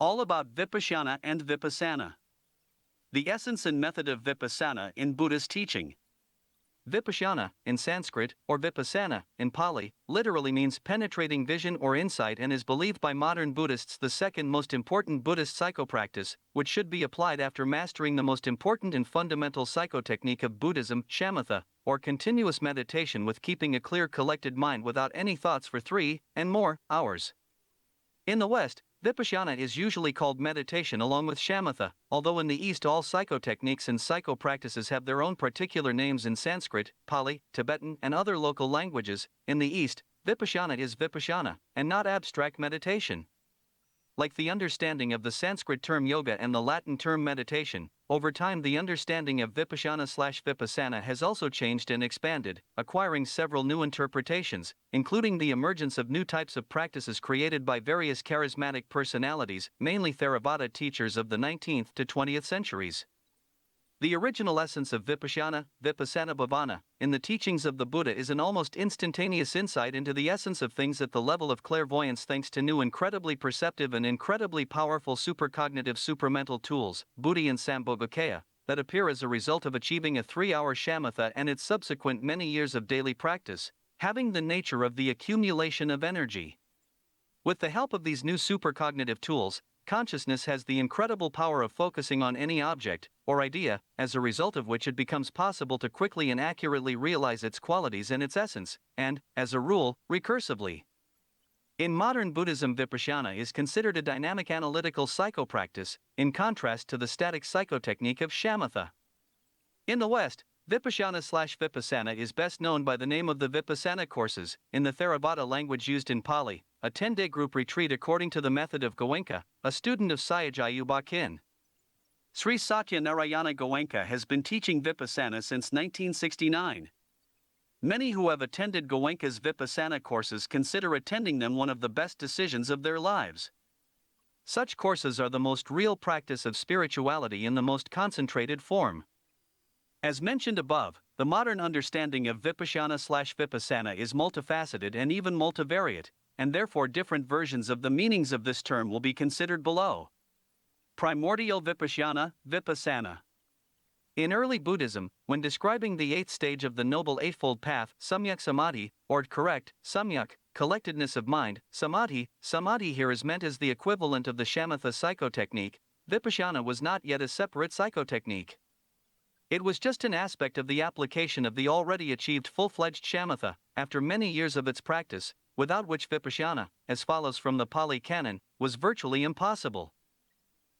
All about Vipashyana and Vipassana. The essence and method of Vipassana in Buddhist teaching. Vipashyana, in Sanskrit, or Vipassana, in Pali, literally means penetrating vision or insight and is believed by modern Buddhists the second most important Buddhist psychopractice, which should be applied after mastering the most important and fundamental psychotechnique of Buddhism, shamatha, or continuous meditation with keeping a clear collected mind without any thoughts for 3 and more hours. In the West, Vipassana is usually called meditation along with shamatha, although in the East all psychotechniques and psychopractices have their own particular names in Sanskrit, Pali, Tibetan and other local languages. In the East, Vipassana is Vipassana, and not abstract meditation. Like the understanding of the Sanskrit term yoga and the Latin term meditation, over time the understanding of Vipassana/Vipassana has also changed and expanded, acquiring several new interpretations, including the emergence of new types of practices created by various charismatic personalities, mainly Theravada teachers of the 19th to 20th centuries. The original essence of Vipassana bhavana, in the teachings of the Buddha is an almost instantaneous insight into the essence of things at the level of clairvoyance thanks to new incredibly perceptive and incredibly powerful supercognitive supramental tools, buddhi and sambhogakaya, that appear as a result of achieving a 3-hour shamatha and its subsequent many years of daily practice, having the nature of the accumulation of energy. With the help of these new supercognitive tools, consciousness has the incredible power of focusing on any object or idea, as a result of which it becomes possible to quickly and accurately realize its qualities and its essence, and, as a rule, recursively. In modern Buddhism, Vipassana is considered a dynamic analytical psychopractice, in contrast to the static psychotechnique of shamatha. In the West, Vipassana/Vipassana is best known by the name of the Vipassana courses, in the Theravada language used in Pali, a 10-day group retreat according to the method of Goenka, a student of Sayadaw Bakin. Sri Satya Narayana Goenka has been teaching Vipassana since 1969. Many who have attended Goenka's Vipassana courses consider attending them one of the best decisions of their lives. Such courses are the most real practice of spirituality in the most concentrated form. As mentioned above, the modern understanding of Vipassana/Vipassana is multifaceted and even multivariate, and therefore different versions of the meanings of this term will be considered below. Primordial Vipashyana, Vipassana. In early Buddhism, when describing the 8th stage of the Noble Eightfold Path, samyak samadhi, or correct, samyak, collectedness of mind, samadhi here is meant as the equivalent of the shamatha psychotechnique. Vipassana was not yet a separate psychotechnique. It was just an aspect of the application of the already achieved full-fledged shamatha, after many years of its practice, without which Vipassana, as follows from the Pali Canon, was virtually impossible.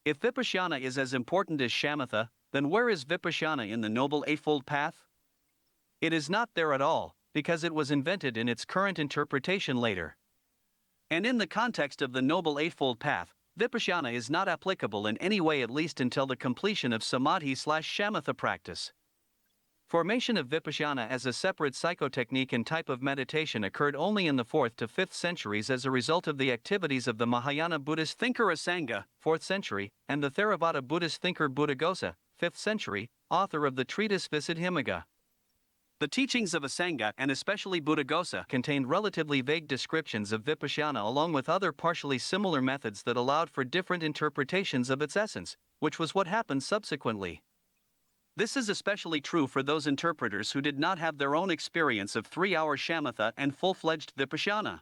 If Vipassana is as important as shamatha, then where is Vipassana in the Noble Eightfold Path? It is not there at all, because it was invented in its current interpretation later. And in the context of the Noble Eightfold Path, Vipassana is not applicable in any way, at least until the completion of samadhi/shamatha practice. Formation of Vipassana as a separate psychotechnique and type of meditation occurred only in the 4th to 5th centuries as a result of the activities of the Mahayana Buddhist thinker Asanga, 4th century, and the Theravada Buddhist thinker Buddhaghosa, 5th century, author of the treatise Visuddhimagga. The teachings of Asanga and especially Buddhaghosa contained relatively vague descriptions of Vipassana along with other partially similar methods that allowed for different interpretations of its essence, which was what happened subsequently. This is especially true for those interpreters who did not have their own experience of 3-hour shamatha and full-fledged Vipassana.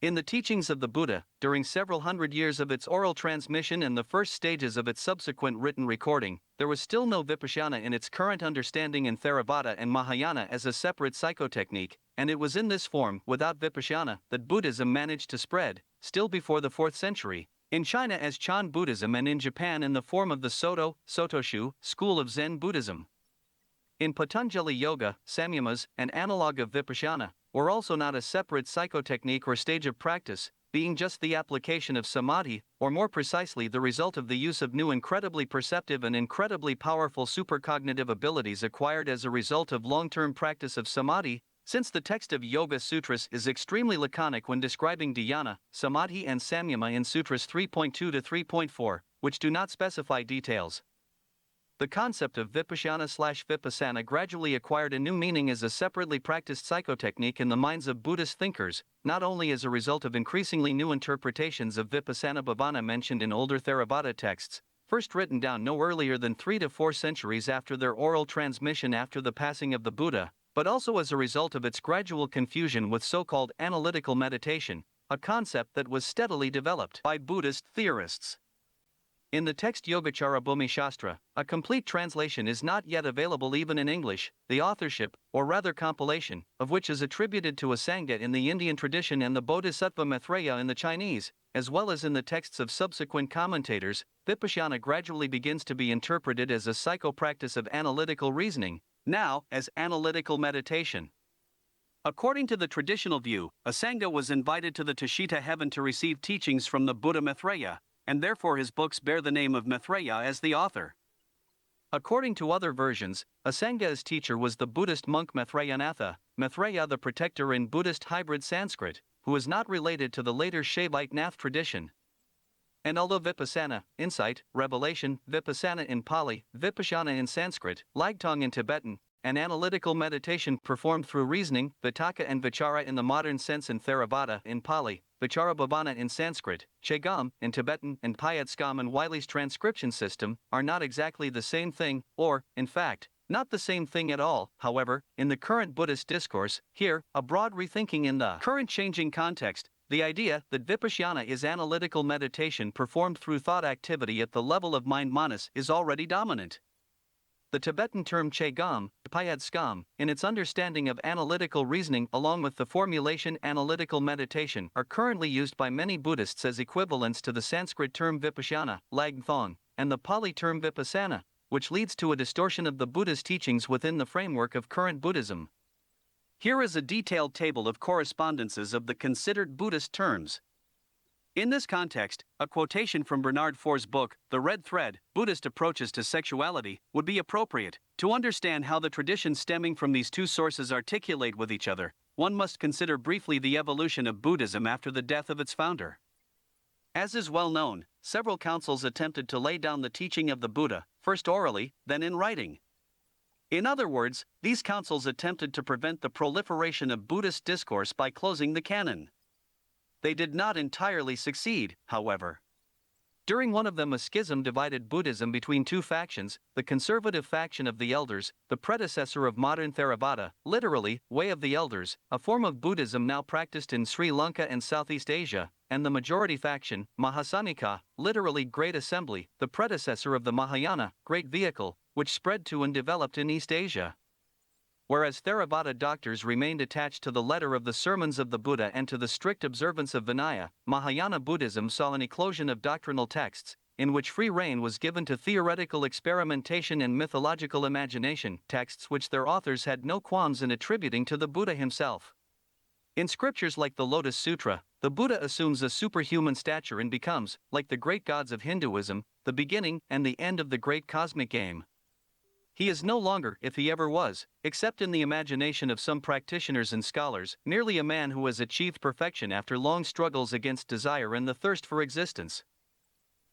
In the teachings of the Buddha, during several hundred years of its oral transmission and the first stages of its subsequent written recording, there was still no Vipassana in its current understanding in Theravada and Mahayana as a separate psychotechnique, and it was in this form, without Vipassana, that Buddhism managed to spread, still before the 4th century, in China as Chan Buddhism and in Japan in the form of the Sotoshu school of Zen Buddhism. In Patanjali Yoga, samyamas, an analog of Vipassana, were also not a separate psychotechnique or stage of practice, being just the application of samadhi, or more precisely the result of the use of new incredibly perceptive and incredibly powerful supercognitive abilities acquired as a result of long-term practice of samadhi. Since the text of Yoga Sutras is extremely laconic when describing dhyana, samadhi and samyama in Sutras 3.2 to 3.4, which do not specify details. The concept of Vipashyana/Vipassana gradually acquired a new meaning as a separately practiced psychotechnique in the minds of Buddhist thinkers, not only as a result of increasingly new interpretations of Vipassana bhavana mentioned in older Theravada texts, first written down no earlier than 3 to 4 centuries after their oral transmission after the passing of the Buddha, but also as a result of its gradual confusion with so-called analytical meditation, a concept that was steadily developed by Buddhist theorists. In the text Yogacara Bhumi Shastra, a complete translation is not yet available even in English, the authorship, or rather compilation, of which is attributed to a Sangha in the Indian tradition and the Bodhisattva Maitreya in the Chinese, as well as in the texts of subsequent commentators. Vipassana gradually begins to be interpreted as a psychopractice of analytical reasoning, now as analytical meditation. According to the traditional view, a Sangha was invited to the Tushita heaven to receive teachings from the Buddha Maitreya, and therefore his books bear the name of Maitreya as the author. According to other versions, a Sangha's teacher was the Buddhist monk Maitreyanatha, Maitreya the protector in Buddhist hybrid Sanskrit, who is not related to the later Shaivite Nath tradition. And although Vipassana, insight, revelation, Vipassana in Pali, Vipashyana in Sanskrit, Lagtong in Tibetan, and analytical meditation performed through reasoning, Vitakka and Vichara in the modern sense in Theravada in Pali, Vichara Bhavana in Sanskrit, Chegam in Tibetan, and Payatskam and Wiley's transcription system, are not exactly the same thing, or, in fact, not the same thing at all. However, in the current Buddhist discourse, here, a broad rethinking in the current changing context, the idea that Vipassana is analytical meditation performed through thought activity at the level of mind manas is already dominant. The Tibetan term Chegam, Payatskam, in its understanding of analytical reasoning along with the formulation analytical meditation are currently used by many Buddhists as equivalents to the Sanskrit term Vipassana, Lagthong, and the Pali term Vipassana, which leads to a distortion of the Buddha's teachings within the framework of current Buddhism. Here is a detailed table of correspondences of the considered Buddhist terms. In this context, a quotation from Bernard For's book, The Red Thread, Buddhist Approaches to Sexuality, would be appropriate. To understand how the traditions stemming from these two sources articulate with each other, one must consider briefly the evolution of Buddhism after the death of its founder. As is well known, several councils attempted to lay down the teaching of the Buddha, first orally, then in writing. In other words, these councils attempted to prevent the proliferation of Buddhist discourse by closing the canon. They did not entirely succeed, however. During one of them, a schism divided Buddhism between two factions: the conservative faction of the elders, the predecessor of modern Theravada, literally, Way of the Elders, a form of Buddhism now practiced in Sri Lanka and Southeast Asia, and the majority faction, Mahasanika, literally Great Assembly, the predecessor of the Mahayana, Great Vehicle, which spread to and developed in East Asia. Whereas Theravada doctors remained attached to the letter of the sermons of the Buddha and to the strict observance of Vinaya, Mahayana Buddhism saw an eclosion of doctrinal texts, in which free rein was given to theoretical experimentation and mythological imagination, texts which their authors had no qualms in attributing to the Buddha himself. In scriptures like the Lotus Sutra, the Buddha assumes a superhuman stature and becomes, like the great gods of Hinduism, the beginning and the end of the great cosmic game. He is no longer, if he ever was, except in the imagination of some practitioners and scholars, merely a man who has achieved perfection after long struggles against desire and the thirst for existence.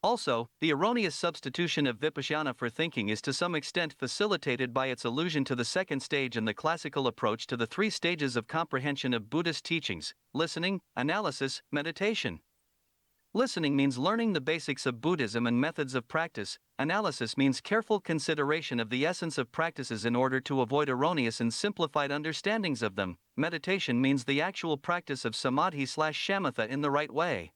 Also, the erroneous substitution of Vipassana for thinking is to some extent facilitated by its allusion to the second stage in the classical approach to the 3 stages of comprehension of Buddhist teachings: listening, analysis, meditation. Listening means learning the basics of Buddhism and methods of practice. Analysis means careful consideration of the essence of practices in order to avoid erroneous and simplified understandings of them. Meditation means the actual practice of samadhi/shamatha in the right way.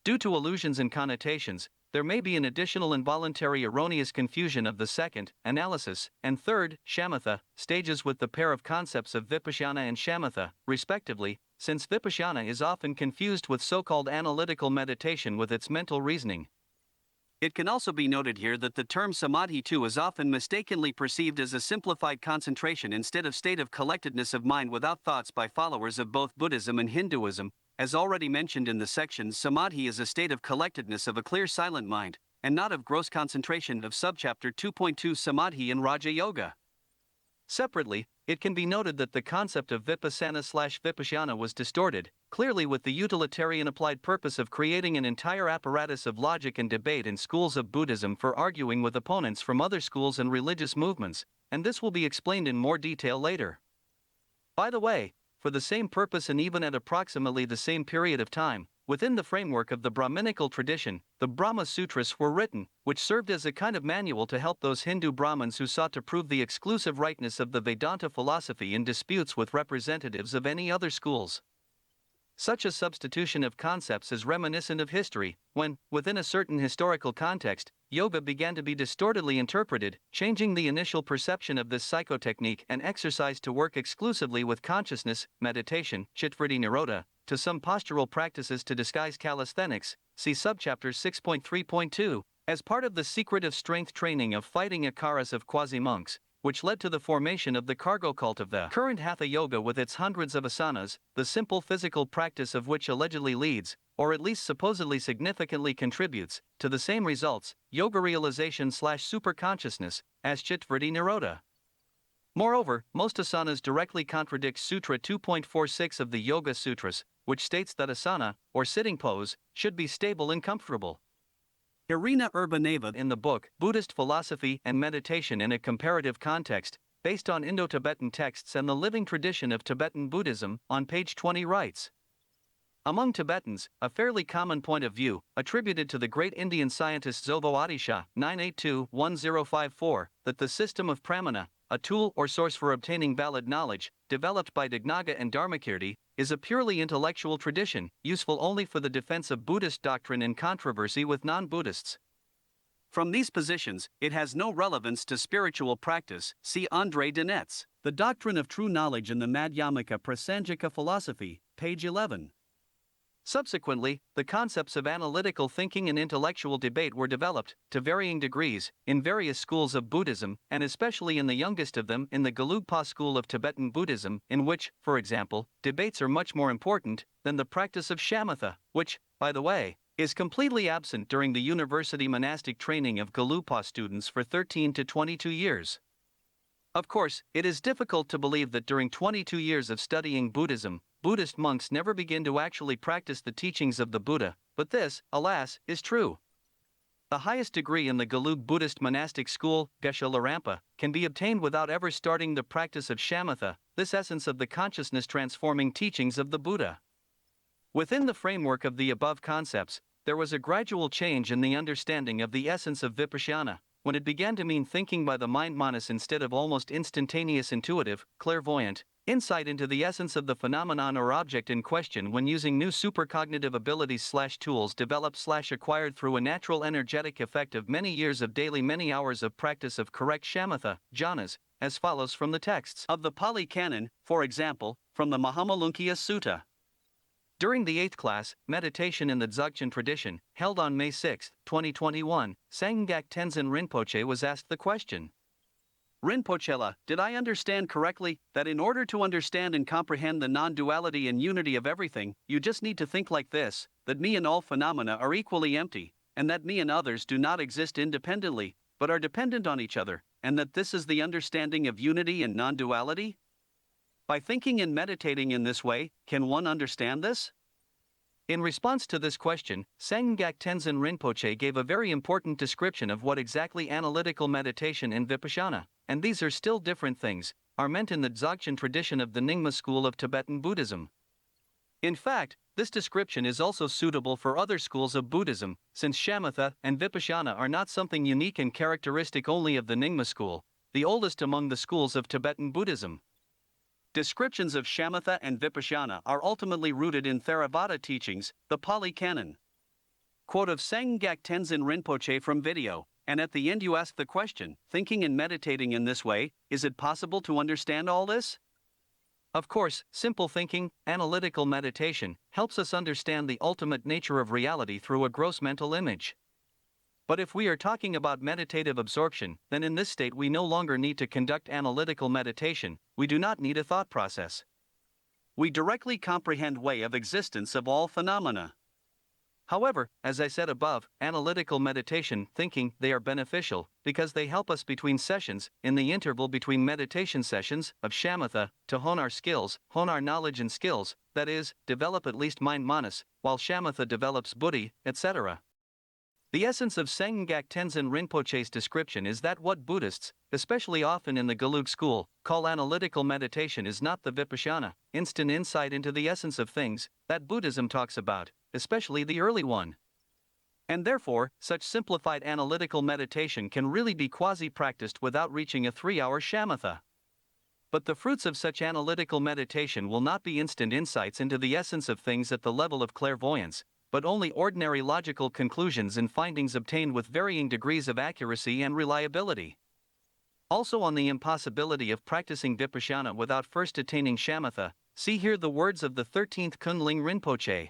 Due to illusions and connotations, there may be an additional involuntary erroneous confusion of the second, analysis, and third, shamatha, stages with the pair of concepts of Vipassana and shamatha, respectively, since Vipassana is often confused with so-called analytical meditation with its mental reasoning. It can also be noted here that the term samadhi too is often mistakenly perceived as a simplified concentration instead of state of collectedness of mind without thoughts by followers of both Buddhism and Hinduism. As already mentioned in the sections, samadhi is a state of collectedness of a clear silent mind, and not of gross concentration of subchapter 2.2 Samadhi in Raja Yoga. Separately, it can be noted that the concept of Vipassana/Vipashyana was distorted, clearly with the utilitarian applied purpose of creating an entire apparatus of logic and debate in schools of Buddhism for arguing with opponents from other schools and religious movements, and this will be explained in more detail later. By the way, for the same purpose and even at approximately the same period of time, within the framework of the Brahminical tradition, the Brahma Sutras were written, which served as a kind of manual to help those Hindu Brahmins who sought to prove the exclusive rightness of the Vedanta philosophy in disputes with representatives of any other schools. Such a substitution of concepts is reminiscent of history, when, within a certain historical context, yoga began to be distortedly interpreted, changing the initial perception of this psychotechnique and exercise to work exclusively with consciousness, meditation, chitta nirodha, to some postural practices to disguise calisthenics, see subchapter 6.3.2, as part of the secret of strength training of fighting akaras of quasi-monks, which led to the formation of the cargo cult of the current Hatha Yoga with its hundreds of asanas, the simple physical practice of which allegedly leads, or at least supposedly significantly contributes, to the same results, yoga realization/superconsciousness, as chitta nirodha. Moreover, most asanas directly contradict Sutra 2.46 of the Yoga Sutras, which states that asana, or sitting pose, should be stable and comfortable. Irina Urbaneva in the book Buddhist Philosophy and Meditation in a Comparative Context, based on Indo-Tibetan texts and the living tradition of Tibetan Buddhism, on page 20 writes, among Tibetans, a fairly common point of view, attributed to the great Indian scientist Zobo Adisha 982-1054, that the system of pramana, a tool or source for obtaining valid knowledge, developed by Dignaga and Dharmakirti, is a purely intellectual tradition, useful only for the defense of Buddhist doctrine in controversy with non-Buddhists. From these positions, it has no relevance to spiritual practice, see André Denetz, The Doctrine of True Knowledge in the Madhyamaka Prasangika Philosophy, page 11. Subsequently, the concepts of analytical thinking and intellectual debate were developed, to varying degrees, in various schools of Buddhism, and especially in the youngest of them in the Gelugpa school of Tibetan Buddhism, in which, for example, debates are much more important than the practice of shamatha, which, by the way, is completely absent during the university monastic training of Gelugpa students for 13 to 22 years. Of course, it is difficult to believe that during 22 years of studying Buddhism, Buddhist monks never begin to actually practice the teachings of the Buddha, but this, alas, is true. The highest degree in the Gelug Buddhist monastic school, Geshe Larampa, can be obtained without ever starting the practice of shamatha, this essence of the consciousness transforming teachings of the Buddha. Within the framework of the above concepts, there was a gradual change in the understanding of the essence of Vipashyana, when it began to mean thinking by the mind manas instead of almost instantaneous intuitive, clairvoyant, insight into the essence of the phenomenon or object in question when using new supercognitive abilities/tools developed/acquired through a natural energetic effect of many years of daily many hours of practice of correct shamatha, jhanas, as follows from the texts of the Pali Canon, for example, from the Mahamandaleshwar Sutta. During the 8th class, meditation in the Dzogchen tradition, held on May 6, 2021, Sangak Tenzin Rinpoche was asked the question, Rinpochela, did I understand correctly that in order to understand and comprehend the non-duality and unity of everything, you just need to think like this, that me and all phenomena are equally empty, and that me and others do not exist independently, but are dependent on each other, and that this is the understanding of unity and non-duality? By thinking and meditating in this way, can one understand this? In response to this question, Sangak Tenzin Rinpoche gave a very important description of what exactly analytical meditation and Vipassana, and these are still different things, are meant in the Dzogchen tradition of the Nyingma school of Tibetan Buddhism. In fact, this description is also suitable for other schools of Buddhism, since shamatha and Vipassana are not something unique and characteristic only of the Nyingma school, the oldest among the schools of Tibetan Buddhism. Descriptions of shamatha and Vipassana are ultimately rooted in Theravada teachings, the Pali Canon. Quote of Sangak Tenzin Rinpoche from video, and at the end you ask the question, thinking and meditating in this way, is it possible to understand all this? Of course, simple thinking, analytical meditation, helps us understand the ultimate nature of reality through a gross mental image. But if we are talking about meditative absorption, then in this state we no longer need to conduct analytical meditation, we do not need a thought process. We directly comprehend way of existence of all phenomena. However, as I said above, analytical meditation, thinking, they are beneficial because they help us between sessions, in the interval between meditation sessions, of shamatha, to hone our skills, hone our knowledge and skills, that is, develop at least mind manas, while shamatha develops buddhi, etc. The essence of Sengak Tenzin Rinpoche's description is that what Buddhists, especially often in the Gelug school, call analytical meditation is not the Vipassana, instant insight into the essence of things, that Buddhism talks about, especially the early one. And therefore, such simplified analytical meditation can really be quasi-practiced without reaching a 3-hour shamatha. But the fruits of such analytical meditation will not be instant insights into the essence of things at the level of clairvoyance, but only ordinary logical conclusions and findings obtained with varying degrees of accuracy and reliability. Also on the impossibility of practicing Vipassana without first attaining shamatha, see here the words of the 13th Kunling Rinpoche.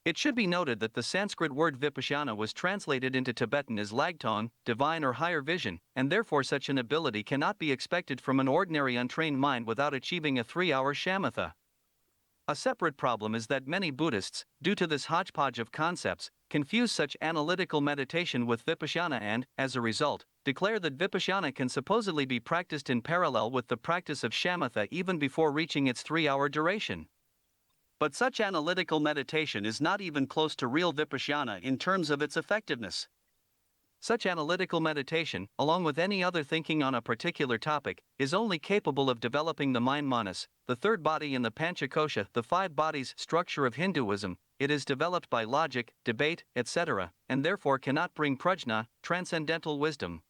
It should be noted that the Sanskrit word Vipassana was translated into Tibetan as lagtong, divine or higher vision, and therefore such an ability cannot be expected from an ordinary untrained mind without achieving a 3-hour shamatha. A separate problem is that many Buddhists, due to this hodgepodge of concepts, confuse such analytical meditation with Vipassana and, as a result, declare that Vipassana can supposedly be practiced in parallel with the practice of shamatha even before reaching its 3-hour duration. But such analytical meditation is not even close to real Vipassana in terms of its effectiveness. Such analytical meditation, along with any other thinking on a particular topic, is only capable of developing the mind manas, the third body in the Panchakosha, the 5 bodies structure of Hinduism. It is developed by logic, debate, etc., and therefore cannot bring prajna, transcendental wisdom.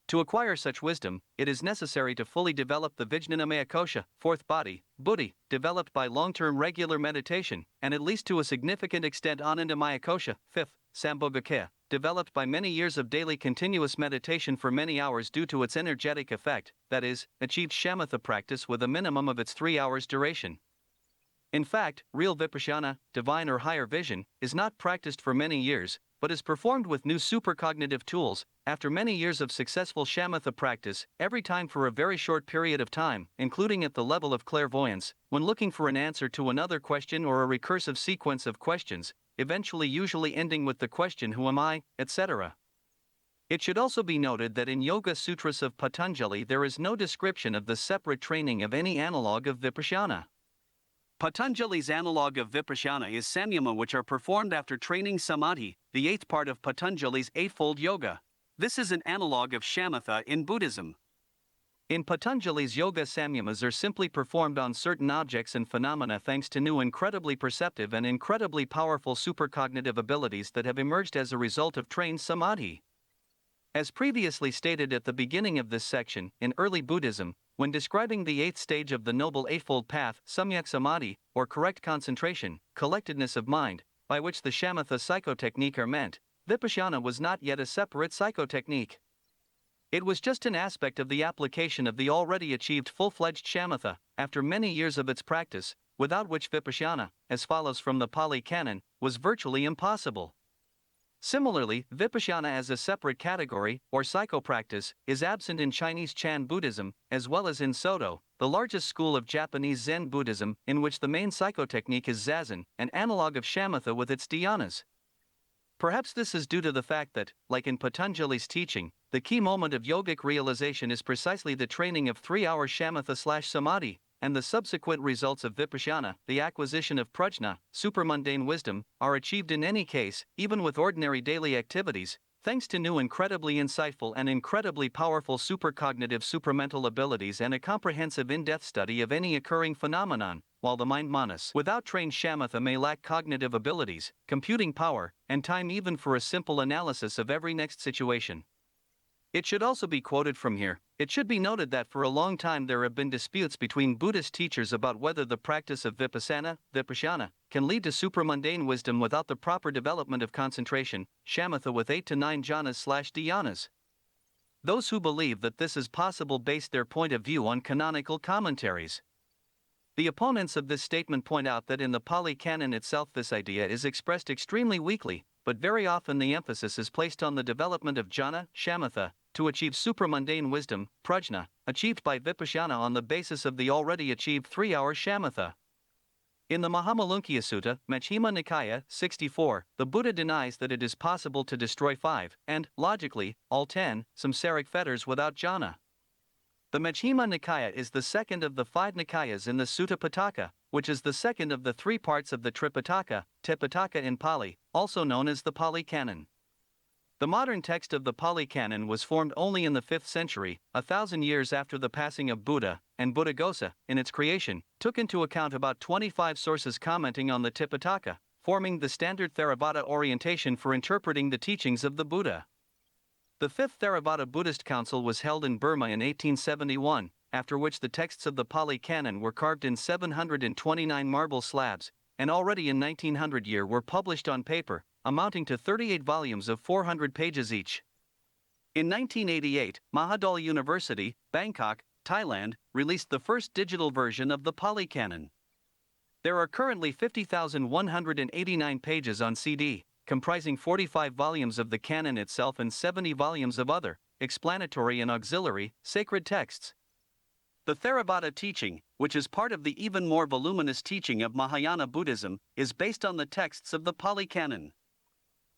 To acquire such wisdom, it is necessary to fully develop the Vijnanamaya Kosha, 4th body, buddhi, developed by long-term regular meditation, and at least to a significant extent Anandamaya Kosha, 5th, Sambhogakaya, developed by many years of daily continuous meditation for many hours due to its energetic effect, that is, achieved shamatha practice with a minimum of its 3 hours duration. In fact, real Vipassana, divine or higher vision, is not practiced for many years, but is performed with new supercognitive tools, after many years of successful shamatha practice, every time for a very short period of time, including at the level of clairvoyance, when looking for an answer to another question or a recursive sequence of questions, eventually usually ending with the question who am I, etc. It should also be noted that in Yoga Sutras of Patanjali there is no description of the separate training of any analog of Vipassana. Patanjali's analog of Vipassana is samyama, which are performed after training samadhi, the 8th part of Patanjali's Eightfold Yoga. This is an analog of shamatha in Buddhism. In Patanjali's yoga, samyamas are simply performed on certain objects and phenomena thanks to new incredibly perceptive and incredibly powerful supercognitive abilities that have emerged as a result of trained samadhi. As previously stated at the beginning of this section, in early Buddhism, when describing the 8th stage of the Noble Eightfold Path, samyak samadhi, or correct concentration, collectedness of mind, by which the shamatha psychotechnique are meant, Vipassana was not yet a separate psychotechnique. It was just an aspect of the application of the already achieved full-fledged shamatha, after many years of its practice, without which Vipassana, as follows from the Pali Canon, was virtually impossible. Similarly, Vipassana as a separate category, or psychopractice, is absent in Chinese Chan Buddhism, as well as in Soto, the largest school of Japanese Zen Buddhism, in which the main psychotechnique is zazen, an analog of shamatha with its dhyanas. Perhaps this is due to the fact that, like in Patanjali's teaching, the key moment of yogic realization is precisely the training of 3-hour shamatha/samadhi, and the subsequent results of Vipassana, the acquisition of prajna, supermundane wisdom, are achieved in any case, even with ordinary daily activities, thanks to new incredibly insightful and incredibly powerful supercognitive supramental abilities and a comprehensive in-depth study of any occurring phenomenon, while the mind manas without trained shamatha may lack cognitive abilities, computing power, and time even for a simple analysis of every next situation. It should also be quoted from here. It should be noted that for a long time there have been disputes between Buddhist teachers about whether the practice of Vipassana, can lead to supramundane wisdom without the proper development of concentration, shamatha with 8 to 9 jhanas/dhyanas. Those who believe that this is possible base their point of view on canonical commentaries. The opponents of this statement point out that in the Pali Canon itself this idea is expressed extremely weakly, but very often the emphasis is placed on the development of jhana, shamatha, to achieve supramundane wisdom, prajna, achieved by Vipassana on the basis of the already achieved 3-hour shamatha. In the Mahamalankya Sutta, Majjhima Nikaya 64, the Buddha denies that it is possible to destroy 5, and, logically, all 10, samsaric fetters without jhana. The Majjhima Nikaya is the second of the 5 Nikayas in the Sutta Pitaka, which is the second of the 3 parts of the Tripitaka, Tipitaka in Pali, also known as the Pali Canon. The modern text of the Pali Canon was formed only in the 5th century, 1,000 years after the passing of Buddha, and Buddhaghosa, in its creation, took into account about 25 sources commenting on the Tipitaka, forming the standard Theravada orientation for interpreting the teachings of the Buddha. The 5th Theravada Buddhist Council was held in Burma in 1871, after which the texts of the Pali Canon were carved in 729 marble slabs, and already in 1900 year were published on paper, amounting to 38 volumes of 400 pages each. In 1988, Mahidol University, Bangkok, Thailand, released the first digital version of the Pali Canon. There are currently 50,189 pages on CD, comprising 45 volumes of the canon itself and 70 volumes of other, explanatory and auxiliary, sacred texts. The Theravada teaching, which is part of the even more voluminous teaching of Mahayana Buddhism, is based on the texts of the Pali Canon.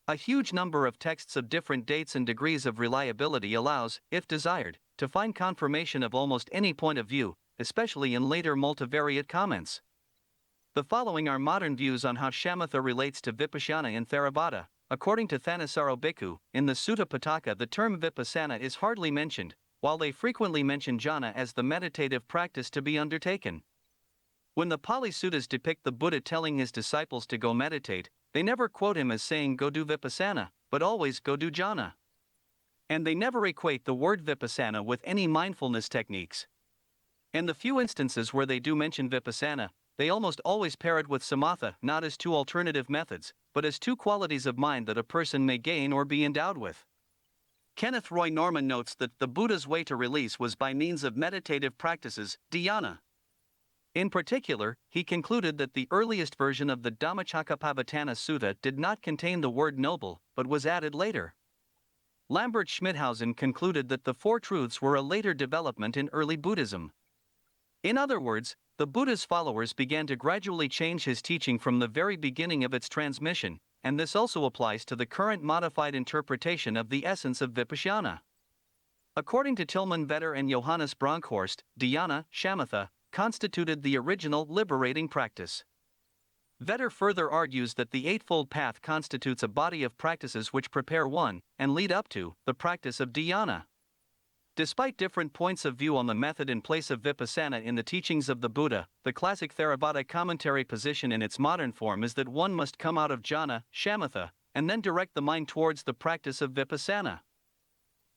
A huge number of texts of different dates and degrees of reliability allows, if desired, to find confirmation of almost any point of view, especially in later multivariate comments. The following are modern views on how shamatha relates to Vipashyana in Theravada. According to Thanissaro Bhikkhu, in the Sutta Pitaka the term Vipassana is hardly mentioned, while they frequently mention jhana as the meditative practice to be undertaken. When the Pali Suttas depict the Buddha telling his disciples to go meditate, they never quote him as saying go do Vipassana, but always go do jhana. And they never equate the word Vipassana with any mindfulness techniques. In the few instances where they do mention Vipassana, they almost always pair it with samatha, not as 2 alternative methods, but as 2 qualities of mind that a person may gain or be endowed with. Kenneth Roy Norman notes that the Buddha's way to release was by means of meditative practices, dhyana. In particular, he concluded that the earliest version of the Dhammacakkappavattana Sutta did not contain the word noble, but was added later. Lambert Schmidhausen concluded that the 4 truths were a later development in early Buddhism. In other words, the Buddha's followers began to gradually change his teaching from the very beginning of its transmission, and this also applies to the current modified interpretation of the essence of Vipashyana. According to Tilman Vetter and Johannes Bronkhorst, dhyana, shamatha, constituted the original liberating practice. Vetter further argues that the Eightfold Path constitutes a body of practices which prepare one, and lead up to, the practice of dhyana. Despite different points of view on the method and place of Vipassana in the teachings of the Buddha, the classic Theravada commentary position in its modern form is that one must come out of jhana, shamatha, and then direct the mind towards the practice of Vipassana.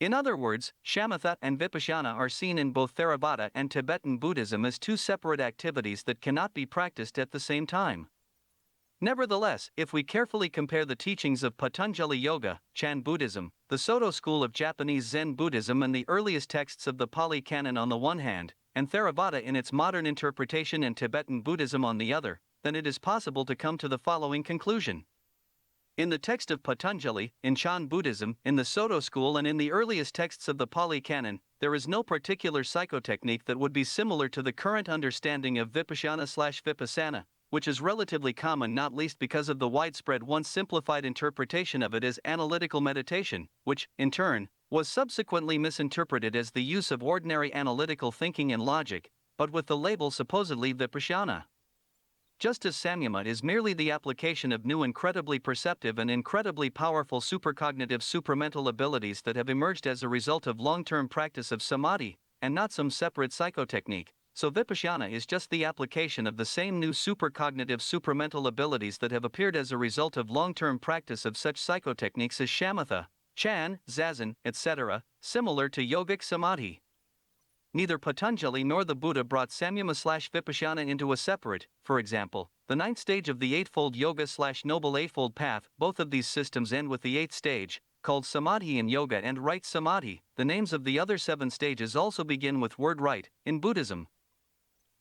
In other words, shamatha and Vipassana are seen in both Theravada and Tibetan Buddhism as 2 separate activities that cannot be practiced at the same time. Nevertheless, if we carefully compare the teachings of Patanjali Yoga, Chan Buddhism, the Soto school of Japanese Zen Buddhism and the earliest texts of the Pali Canon on the one hand, and Theravada in its modern interpretation and Tibetan Buddhism on the other, then it is possible to come to the following conclusion. In the text of Patanjali, in Chan Buddhism, in the Soto school and in the earliest texts of the Pali Canon, there is no particular psychotechnique that would be similar to the current understanding of Vipashyana/Vipassana, which is relatively common not least because of the widespread once simplified interpretation of it as analytical meditation, which, in turn, was subsequently misinterpreted as the use of ordinary analytical thinking and logic, but with the label supposedly Vipashyana. Just as samyama is merely the application of new incredibly perceptive and incredibly powerful supercognitive supramental abilities that have emerged as a result of long-term practice of samadhi, and not some separate psychotechnique, so Vipassana is just the application of the same new supercognitive supramental abilities that have appeared as a result of long-term practice of such psychotechniques as shamatha, chan, zazen, etc., similar to yogic samadhi. Neither Patanjali nor the Buddha brought samyama/Vipassana into a separate, for example, the 9th stage of the Eightfold Yoga/Noble Eightfold Path. Both of these systems end with the 8th stage, called samadhi in yoga and right samadhi. The names of the other 7 stages also begin with word right, in Buddhism.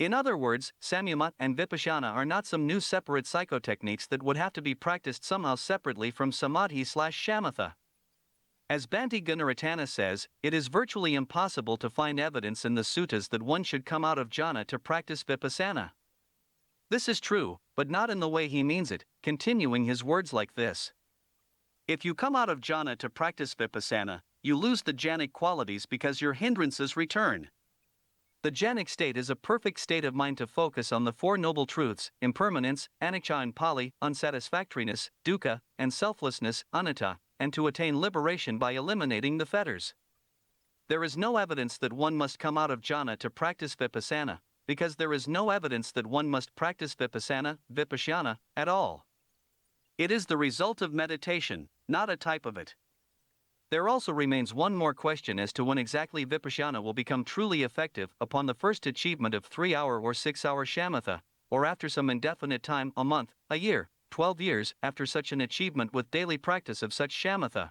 In other words, samyama and Vipassana are not some new separate psychotechniques that would have to be practiced somehow separately from samadhi/shamatha. As Bhante Gunaratana says, it is virtually impossible to find evidence in the suttas that one should come out of jhana to practice Vipassana. This is true, but not in the way he means it, continuing his words like this. If you come out of jhana to practice vipassana, you lose the jhanic qualities because your hindrances return. The jhanic state is a perfect state of mind to focus on the Four Noble Truths, impermanence, anicca in Pali, unsatisfactoriness, dukkha, and selflessness, anatta, and to attain liberation by eliminating the fetters. There is no evidence that one must come out of jhana to practice vipassana, because there is no evidence that one must practice vipassana, Vipashyana, at all. It is the result of meditation, not a type of it. There also remains one more question as to when exactly Vipassana will become truly effective upon the first achievement of 3-hour or 6-hour shamatha, or after some indefinite time, a month, a year, 12 years after such an achievement with daily practice of such shamatha.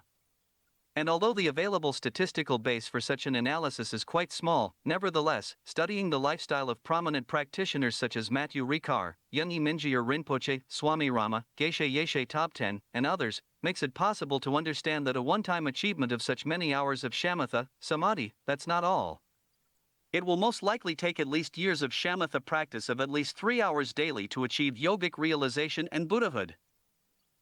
And although the available statistical base for such an analysis is quite small, nevertheless, studying the lifestyle of prominent practitioners such as Matthew Ricard, Yunyi Mingyur Rinpoche, Swami Rama, Geshe Yeshe Topten, and others, makes it possible to understand that a one-time achievement of such many hours of shamatha, samadhi, that's not all. It will most likely take at least years of shamatha practice of at least 3 hours daily to achieve yogic realization and Buddhahood.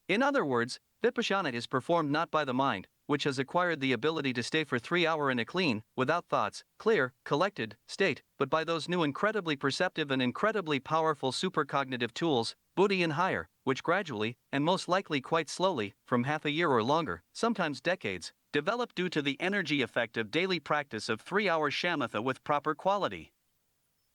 In other words, Vipassana is performed not by the mind, which has acquired the ability to stay for 3 hours in a clean, without thoughts, clear, collected state, but by those new incredibly perceptive and incredibly powerful supercognitive tools, buddhi and higher, which gradually, and most likely quite slowly, from half a year or longer, sometimes decades, develop due to the energy effect of daily practice of 3-hour shamatha with proper quality.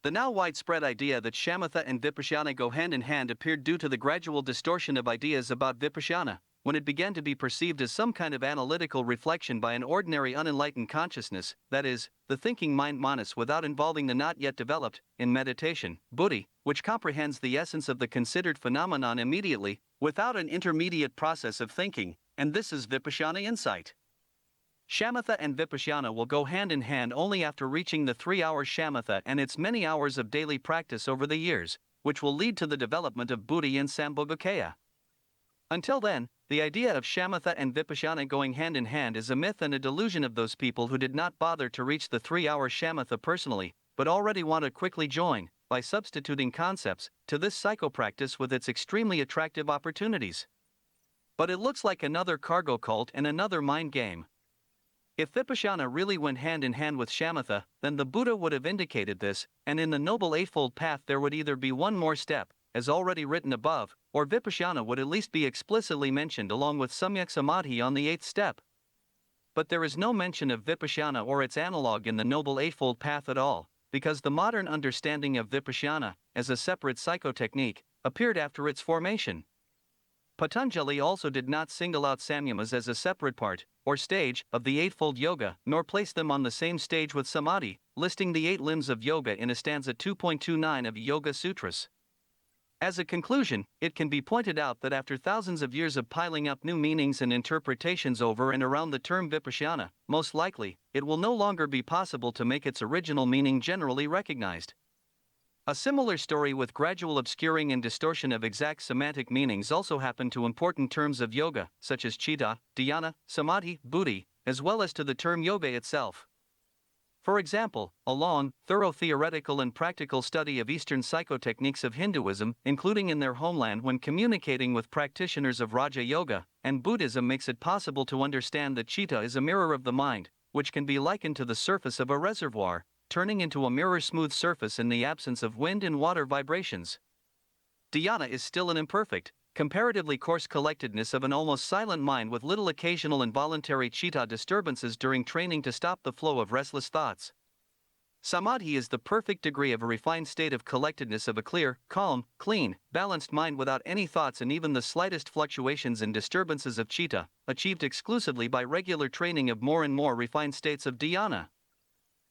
The now widespread idea that shamatha and Vipassana go hand in hand appeared due to the gradual distortion of ideas about Vipassana, when it began to be perceived as some kind of analytical reflection by an ordinary unenlightened consciousness, that is, the thinking mind manas without involving the not yet developed, in meditation, buddhi, which comprehends the essence of the considered phenomenon immediately, without an intermediate process of thinking, and this is Vipassana insight. Shamatha and Vipassana will go hand in hand only after reaching the 3-hour shamatha and its many hours of daily practice over the years, which will lead to the development of buddhi and sambhogakaya. Until then, the idea of shamatha and Vipassana going hand in hand is a myth and a delusion of those people who did not bother to reach the 3-hour shamatha personally, but already want to quickly join, by substituting concepts, to this psychopractice with its extremely attractive opportunities. But it looks like another cargo cult and another mind game. If Vipassana really went hand in hand with shamatha, then the Buddha would have indicated this, and in the Noble Eightfold Path there would either be one more step, as already written above, or Vipassana would at least be explicitly mentioned along with Samyak Samadhi on the 8th step. But there is no mention of Vipassana or its analog in the Noble Eightfold Path at all, because the modern understanding of Vipassana, as a separate psychotechnique, appeared after its formation. Patanjali also did not single out samyamas as a separate part, or stage, of the Eightfold Yoga, nor place them on the same stage with samadhi, listing the 8 limbs of yoga in a stanza 2.29 of Yoga Sutras. As a conclusion, it can be pointed out that after thousands of years of piling up new meanings and interpretations over and around the term Vipassana, most likely, it will no longer be possible to make its original meaning generally recognized. A similar story with gradual obscuring and distortion of exact semantic meanings also happened to important terms of yoga, such as chitta, dhyana, samadhi, buddhi, as well as to the term yoga itself. For example, a long, thorough theoretical and practical study of Eastern psychotechniques of Hinduism, including in their homeland when communicating with practitioners of Raja Yoga, and Buddhism makes it possible to understand that chitta is a mirror of the mind, which can be likened to the surface of a reservoir, turning into a mirror-smooth surface in the absence of wind and water vibrations. Dhyana is still an imperfect, comparatively coarse collectedness of an almost silent mind with little occasional involuntary chitta disturbances during training to stop the flow of restless thoughts. Samadhi is the perfect degree of a refined state of collectedness of a clear, calm, clean, balanced mind without any thoughts and even the slightest fluctuations and disturbances of chitta, achieved exclusively by regular training of more and more refined states of dhyana.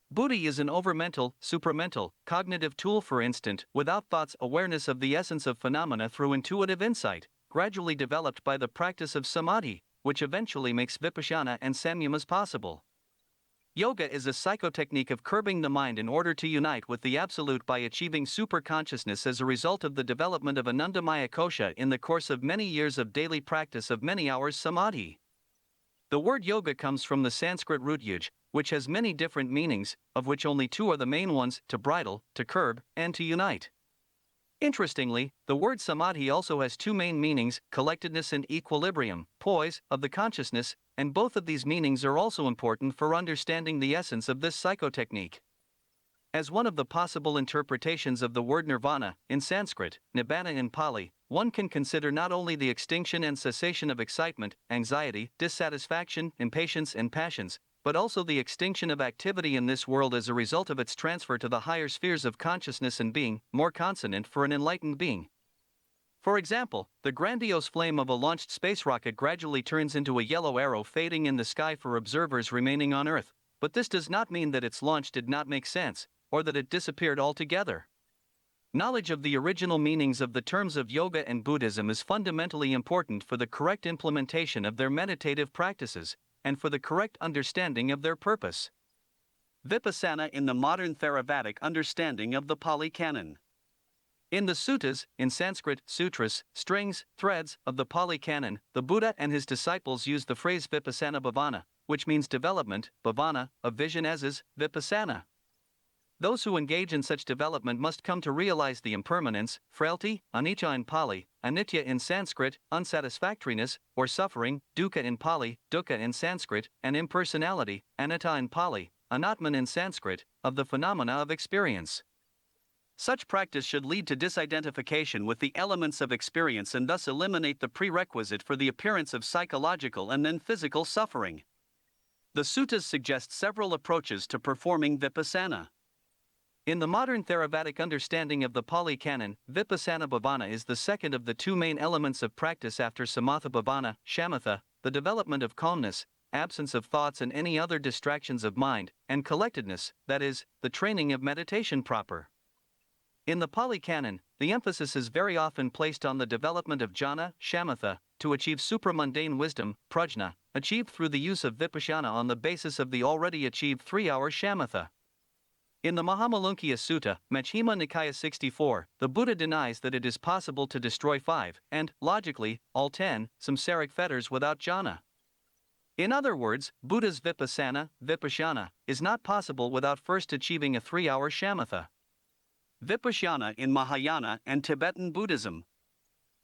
Buddhi is an overmental, supramental, cognitive tool for instant, without thoughts awareness of the essence of phenomena through intuitive insight, gradually developed by the practice of samadhi, which eventually makes Vipassana and samyamas possible. Yoga is a psychotechnique of curbing the mind in order to unite with the Absolute by achieving superconsciousness as a result of the development of Anandamaya Kosha in the course of many years of daily practice of many hours samadhi. The word yoga comes from the Sanskrit root yuj, which has many different meanings, of which only 2 are the main ones: to bridle, to curb, and to unite. Interestingly, the word samadhi also has two main meanings: collectedness and equilibrium, poise, of the consciousness, and both of these meanings are also important for understanding the essence of this psychotechnique. As one of the possible interpretations of the word nirvana, in Sanskrit, nibbana in Pali, one can consider not only the extinction and cessation of excitement, anxiety, dissatisfaction, impatience, and passions, but also the extinction of activity in this world as a result of its transfer to the higher spheres of consciousness and being, more consonant for an enlightened being. For example, the grandiose flame of a launched space rocket gradually turns into a yellow arrow fading in the sky for observers remaining on Earth, but this does not mean that its launch did not make sense, or that it disappeared altogether. Knowledge of the original meanings of the terms of yoga and Buddhism is fundamentally important for the correct implementation of their meditative practices, and for the correct understanding of their purpose. Vipassana in the modern Theravadic understanding of the Pali Canon. In the suttas, in Sanskrit, sutras, strings, threads, of the Pali Canon, the Buddha and his disciples use the phrase Vipassana bhavana, which means development, bhavana, of vision as is, Vipassana. Those who engage in such development must come to realize the impermanence, frailty, anicca in Pali, anitya in Sanskrit, unsatisfactoriness, or suffering, dukkha in Pali, dukkha in Sanskrit, and impersonality, anatta in Pali, anatman in Sanskrit, of the phenomena of experience. Such practice should lead to disidentification with the elements of experience and thus eliminate the prerequisite for the appearance of psychological and then physical suffering. The suttas suggest several approaches to performing Vipassana. In the modern Theravadic understanding of the Pali Canon, Vipassana bhavana is the second of the two main elements of practice after samatha bhavana, shamatha, the development of calmness, absence of thoughts and any other distractions of mind, and collectedness, that is, the training of meditation proper. In the Pali Canon, the emphasis is very often placed on the development of jhana, shamatha, to achieve supramundane wisdom, prajna, achieved through the use of Vipashyana on the basis of the already achieved 3-hour shamatha. In the Mahamandaleshwar Sutta, Majjhima Nikaya 64, the Buddha denies that it is possible to destroy 5, and, logically, all 10, samsaric fetters without jhana. In other words, Buddha's Vipashyana, is not possible without first achieving a 3-hour shamatha. Vipashyana in Mahayana and Tibetan Buddhism.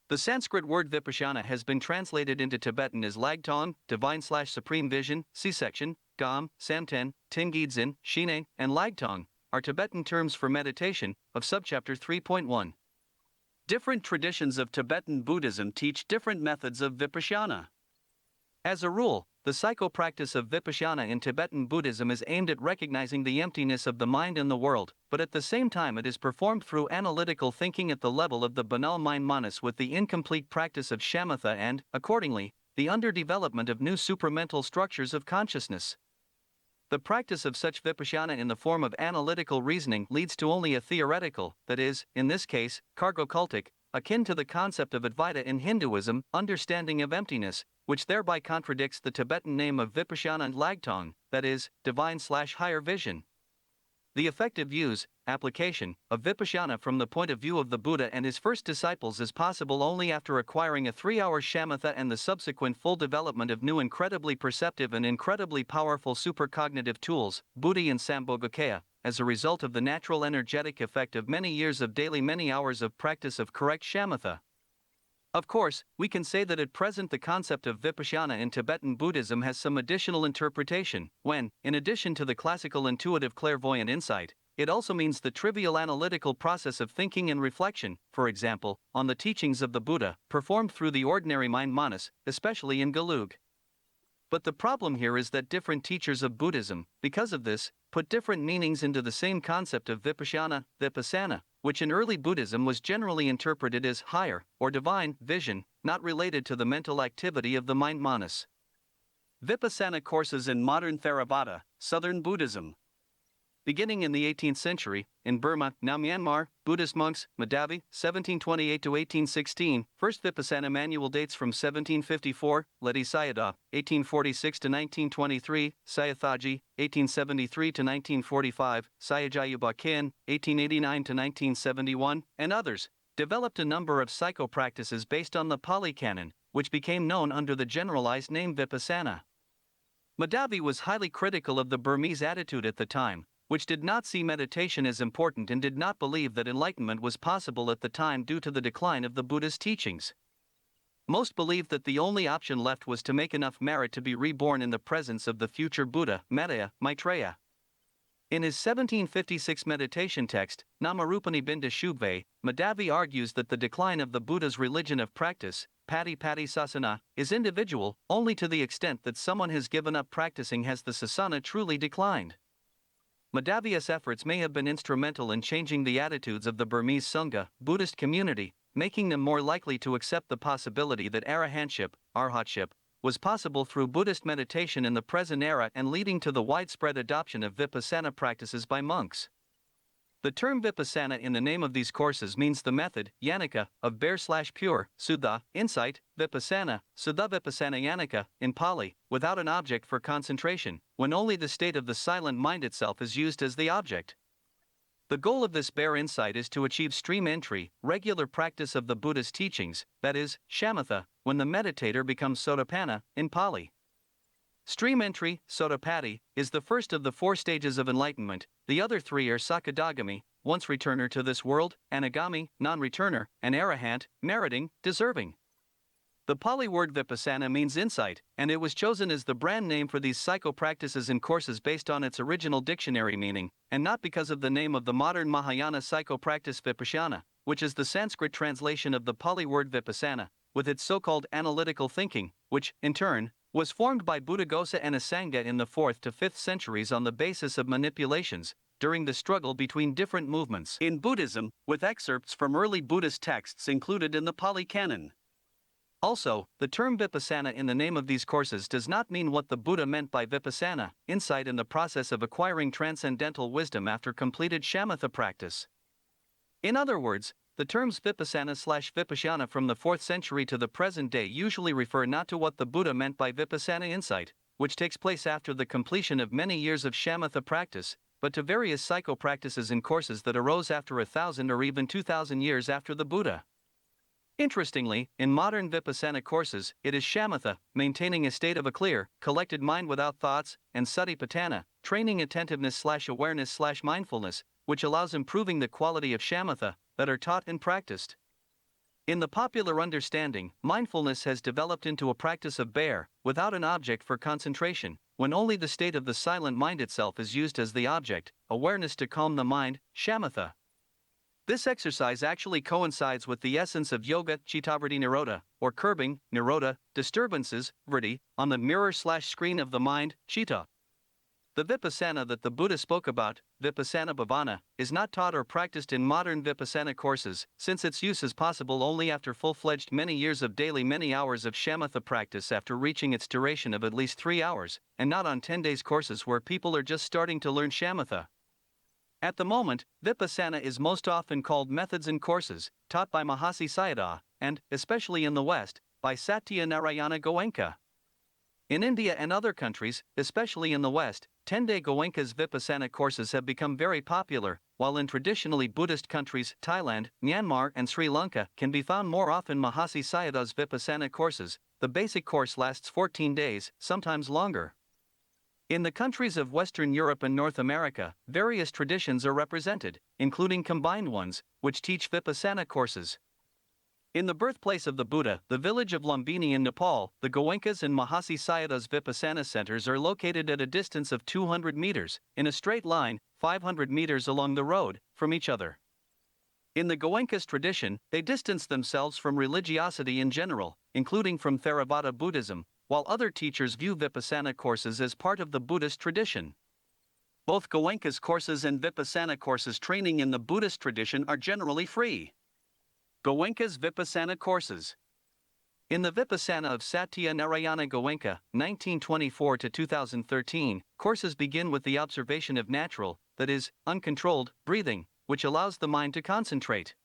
The Sanskrit word Vipashyana has been translated into Tibetan as Lagtong, divine/supreme vision, C-section, Gam, Samten, Tingidzin, Shine, and Lagtong, are Tibetan terms for meditation, of subchapter 3.1. Different traditions of Tibetan Buddhism teach different methods of Vipashyana. As a rule, the psychopractice of Vipashyana in Tibetan Buddhism is aimed at recognizing the emptiness of the mind and the world, but at the same time it is performed through analytical thinking at the level of the banal mind manas with the incomplete practice of shamatha and, accordingly, the underdevelopment of new supramental structures of consciousness. The practice of such Vipashyana in the form of analytical reasoning leads to only a theoretical, that is, in this case, cargo-cultic, akin to the concept of Advaita in Hinduism, understanding of emptiness, which thereby contradicts the Tibetan name of Vipashyana and Lagtong, that is, divine/higher vision. The effective application, of Vipashyana from the point of view of the Buddha and his first disciples is possible only after acquiring a 3-hour shamatha and the subsequent full development of new incredibly perceptive and incredibly powerful supercognitive tools, buddhi and sambhogakaya, as a result of the natural energetic effect of many years of daily many hours of practice of correct shamatha. Of course, we can say that at present the concept of Vipashyana in Tibetan Buddhism has some additional interpretation, when, in addition to the classical intuitive clairvoyant insight, it also means the trivial analytical process of thinking and reflection, for example, on the teachings of the Buddha, performed through the ordinary mind manas, especially in Gelug. But the problem here is that different teachers of Buddhism, because of this, put different meanings into the same concept of Vipassana, which in early Buddhism was generally interpreted as higher, or divine, vision, not related to the mental activity of the mind manas. Vipassana courses in modern Theravada, Southern Buddhism. Beginning in the 18th century, in Burma, now Myanmar, Buddhist monks, Madhavi, 1728 to 1816, first Vipassana manual dates from 1754, Ledi Sayadaw, 1846 to 1923, Sayathaji, 1873 to 1945, Sayajayuba Kin, 1889 to 1971, and others, developed a number of psychopractices based on the Pali Canon, which became known under the generalized name Vipassana. Madhavi was highly critical of the Burmese attitude at the time, which did not see meditation as important and did not believe that enlightenment was possible at the time due to the decline of the Buddha's teachings. Most believed that the only option left was to make enough merit to be reborn in the presence of the future Buddha, Maitreya. In his 1756 meditation text, Namarupani Shubhve, Madhavi argues that the decline of the Buddha's religion of practice, Pati Sasana, is individual only to the extent that someone has given up practicing has the sasana truly declined. Madhavi's efforts may have been instrumental in changing the attitudes of the Burmese Sangha, Buddhist community, making them more likely to accept the possibility that arhatship, was possible through Buddhist meditation in the present era and leading to the widespread adoption of Vipassana practices by monks. The term Vipassana in the name of these courses means the method, Yanika, of bare/pure, Suddha, insight, Vipassana, Suddha Vipassana Yanika, in Pali, without an object for concentration, when only the state of the silent mind itself is used as the object. The goal of this bare insight is to achieve stream entry, regular practice of the Buddha's teachings, that is, shamatha, when the meditator becomes sotapanna, in Pali. Stream entry, Sotapatti, is the first of the 4 stages of enlightenment. The other 3 are Sakadagami, once returner to this world, Anagami, non-returner, and Arahant, meriting, deserving. The Pali word Vipassana means insight, and it was chosen as the brand name for these psycho-practices and courses based on its original dictionary meaning, and not because of the name of the modern Mahayana psycho-practice Vipashyana, which is the Sanskrit translation of the Pali word Vipassana, with its so-called analytical thinking, which, in turn, was formed by Buddhaghosa and Asanga in the 4th to 5th centuries on the basis of manipulations, during the struggle between different movements in Buddhism, with excerpts from early Buddhist texts included in the Pali Canon. Also, the term Vipassana in the name of these courses does not mean what the Buddha meant by Vipassana, insight in the process of acquiring transcendental wisdom after completed shamatha practice. In other words, the terms Vipassana/Vipashyana from the 4th century to the present day usually refer not to what the Buddha meant by Vipassana insight, which takes place after the completion of many years of shamatha practice, but to various psycho-practices and courses that arose after 1,000 or even 2,000 years after the Buddha. Interestingly, in modern Vipassana courses, it is shamatha, maintaining a state of a clear, collected mind without thoughts, and satipatthana, training attentiveness/awareness/mindfulness, which allows improving the quality of shamatha, that are taught and practiced. In the popular understanding, mindfulness has developed into a practice of bare, without an object for concentration, when only the state of the silent mind itself is used as the object, awareness to calm the mind, shamatha. This exercise actually coincides with the essence of yoga, chittavritti nirodha, or curbing, nirodha, disturbances, vritti, on the mirror/screen of the mind, chitta. The Vipassana that the Buddha spoke about, Vipassana bhavana, is not taught or practiced in modern Vipassana courses, since its use is possible only after full-fledged many years of daily many hours of shamatha practice after reaching its duration of at least 3 hours, and not on 10 days courses where people are just starting to learn shamatha. At the moment, Vipassana is most often called methods and courses, taught by Mahasi Sayadaw, and, especially in the West, by Satya Narayana Goenka. In India and other countries, especially in the West, 10-day Goenka's Vipassana courses have become very popular, while in traditionally Buddhist countries, Thailand, Myanmar and Sri Lanka can be found more often Mahasi Sayadaw's Vipassana courses. The basic course lasts 14 days, sometimes longer. In the countries of Western Europe and North America, various traditions are represented, including combined ones, which teach Vipassana courses. In the birthplace of the Buddha, the village of Lumbini in Nepal, the Goenka's and Mahasi Sayadaw's Vipassana centers are located at a distance of 200 meters, in a straight line, 500 meters along the road, from each other. In the Goenka's tradition, they distance themselves from religiosity in general, including from Theravada Buddhism, while other teachers view Vipassana courses as part of the Buddhist tradition. Both Goenka's courses and Vipassana courses training in the Buddhist tradition are generally free. Goenka's Vipassana courses. In the Vipassana of Satya Narayana Goenka, 1924 to 2013, courses begin with the observation of natural, that is, uncontrolled, breathing, which allows the mind to concentrate.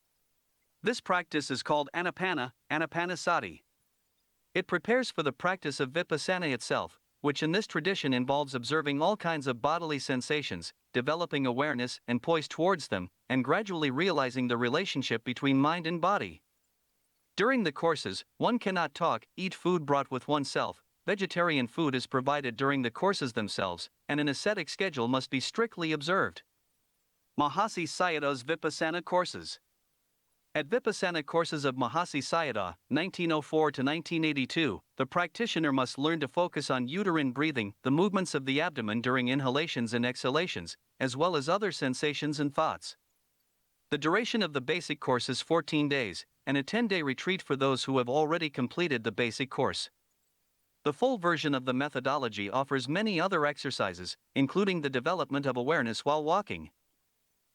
This practice is called anapanasati. It prepares for the practice of Vipassana itself, which in this tradition involves observing all kinds of bodily sensations, developing awareness and poise towards them, and gradually realizing the relationship between mind and body. During the courses, one cannot talk, eat food brought with oneself, vegetarian food is provided during the courses themselves, and an ascetic schedule must be strictly observed. Mahasi Sayadaw's Vipassana courses. At Vipassana courses of Mahasi Sayadaw, 1904 to 1982, the practitioner must learn to focus on uterine breathing, the movements of the abdomen during inhalations and exhalations, as well as other sensations and thoughts. The duration of the basic course is 14 days, and a 10-day retreat for those who have already completed the basic course. The full version of the methodology offers many other exercises, including the development of awareness while walking.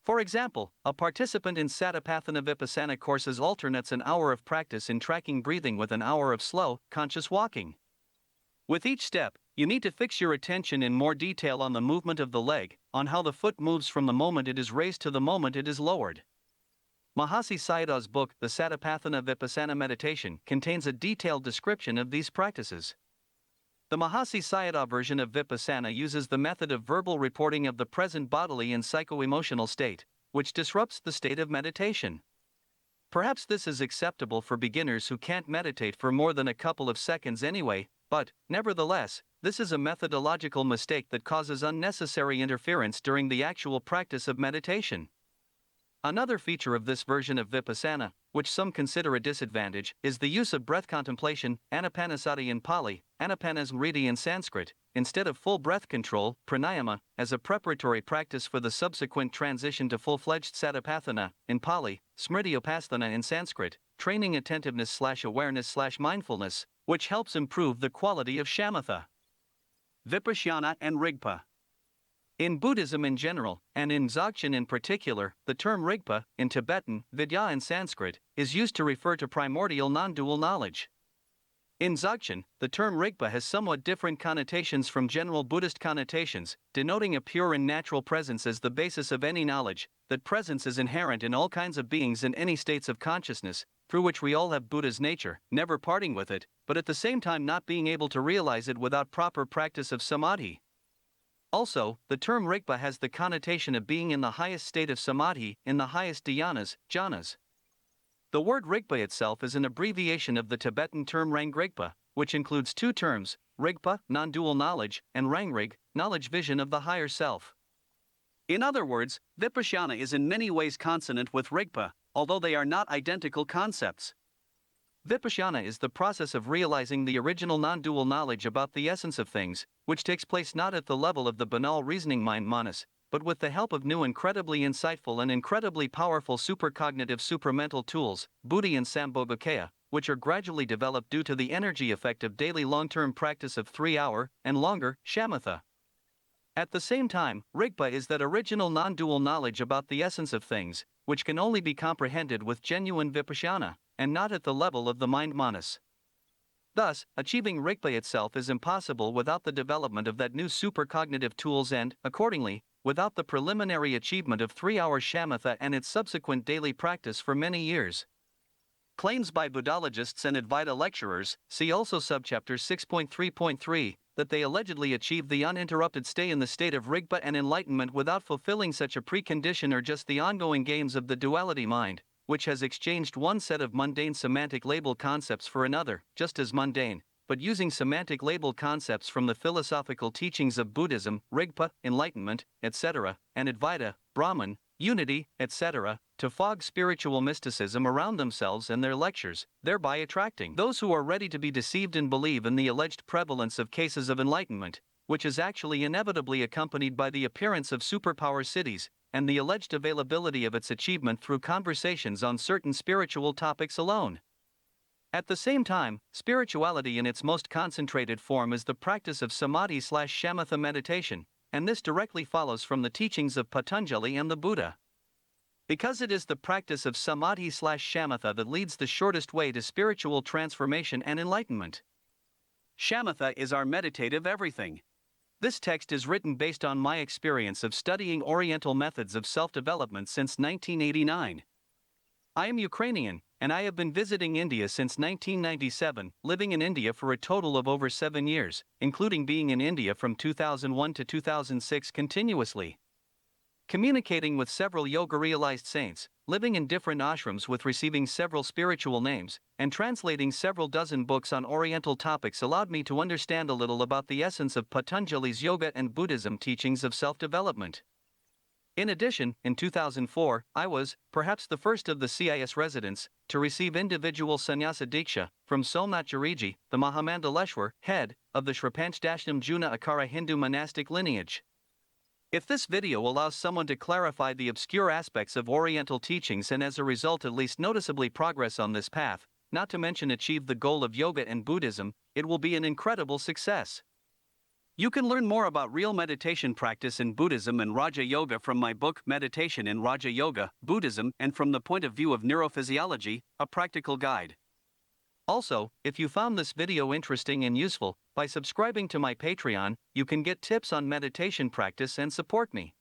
For example, a participant in Satipatthana Vipassana courses alternates an hour of practice in tracking breathing with an hour of slow, conscious walking. With each step, you need to fix your attention in more detail on the movement of the leg, on how the foot moves from the moment it is raised to the moment it is lowered. Mahasi Sayadaw's book, The Satipatthana Vipassana Meditation, contains a detailed description of these practices. The Mahasi Sayadaw version of Vipassana uses the method of verbal reporting of the present bodily and psycho-emotional state, which disrupts the state of meditation. Perhaps this is acceptable for beginners who can't meditate for more than a couple of seconds anyway, but, nevertheless, this is a methodological mistake that causes unnecessary interference during the actual practice of meditation. Another feature of this version of Vipassana, which some consider a disadvantage, is the use of breath contemplation, anapanasati in Pali, anapanasmriti in Sanskrit, instead of full breath control, pranayama, as a preparatory practice for the subsequent transition to full-fledged satipatthana, in Pali, smriti-upasthana in Sanskrit, training attentiveness/awareness/mindfulness, which helps improve the quality of shamatha. Vipashyana and rigpa. In Buddhism in general, and in Dzogchen in particular, the term rigpa, in Tibetan, vidya in Sanskrit, is used to refer to primordial non-dual knowledge. In Dzogchen, the term rigpa has somewhat different connotations from general Buddhist connotations, denoting a pure and natural presence as the basis of any knowledge, that presence is inherent in all kinds of beings in any states of consciousness, through which we all have Buddha's nature, never parting with it, but at the same time not being able to realize it without proper practice of samadhi. Also, the term rigpa has the connotation of being in the highest state of samadhi, in the highest dhyanas, jhanas. The word rigpa itself is an abbreviation of the Tibetan term rangrigpa, which includes two terms, rigpa, non-dual knowledge, and rangrig, knowledge vision of the higher self. In other words, Vipashyana is in many ways consonant with rigpa, although they are not identical concepts. Vipashyana is the process of realizing the original non-dual knowledge about the essence of things, which takes place not at the level of the banal reasoning mind manas, but with the help of new incredibly insightful and incredibly powerful supercognitive supramental tools, buddhi and sambhogakaya, which are gradually developed due to the energy effect of daily long-term practice of 3-hour, and longer, shamatha. At the same time, rigpa is that original non-dual knowledge about the essence of things, which can only be comprehended with genuine Vipashyana, and not at the level of the mind manas. Thus, achieving rigpa itself is impossible without the development of that new supercognitive tools and, accordingly, without the preliminary achievement of 3-hour shamatha and its subsequent daily practice for many years. Claims by Buddhologists and Advaita lecturers, see also subchapter 6.3.3, that they allegedly achieved the uninterrupted stay in the state of rigpa and enlightenment without fulfilling such a precondition are just the ongoing games of the duality mind, which has exchanged one set of mundane semantic label concepts for another, just as mundane, but using semantic label concepts from the philosophical teachings of Buddhism, rigpa, enlightenment, etc., and Advaita, Brahman, unity, etc., to fog spiritual mysticism around themselves and their lectures, thereby attracting those who are ready to be deceived and believe in the alleged prevalence of cases of enlightenment, which is actually inevitably accompanied by the appearance of superpower cities, and the alleged availability of its achievement through conversations on certain spiritual topics alone. At the same time, spirituality in its most concentrated form is the practice of samadhi/shamatha meditation, and this directly follows from the teachings of Patanjali and the Buddha. Because it is the practice of samadhi/shamatha that leads the shortest way to spiritual transformation and enlightenment. Shamatha is our meditative everything. This text is written based on my experience of studying Oriental methods of self-development since 1989. I am Ukrainian, and I have been visiting India since 1997, living in India for a total of over 7 years, including being in India from 2001 to 2006 continuously. communicating with several yoga-realized saints, living in different ashrams with receiving several spiritual names, and translating several dozen books on Oriental topics allowed me to understand a little about the essence of Patanjali's yoga and Buddhism teachings of self-development. In addition, in 2004, I was, perhaps the first of the CIS residents, to receive individual sannyasa diksha from Somnath Giriji, the mahamandaleshwar, head of the Sripanchdashnam Juna Akhara Hindu monastic lineage. If this video allows someone to clarify the obscure aspects of Oriental teachings and as a result at least noticeably progress on this path, not to mention achieve the goal of yoga and Buddhism, it will be an incredible success. You can learn more about real meditation practice in Buddhism and Raja Yoga from my book Meditation in Raja Yoga, Buddhism and from the Point of View of Neurophysiology, a practical guide. Also, if you found this video interesting and useful, by subscribing to my Patreon, you can get tips on meditation practice and support me.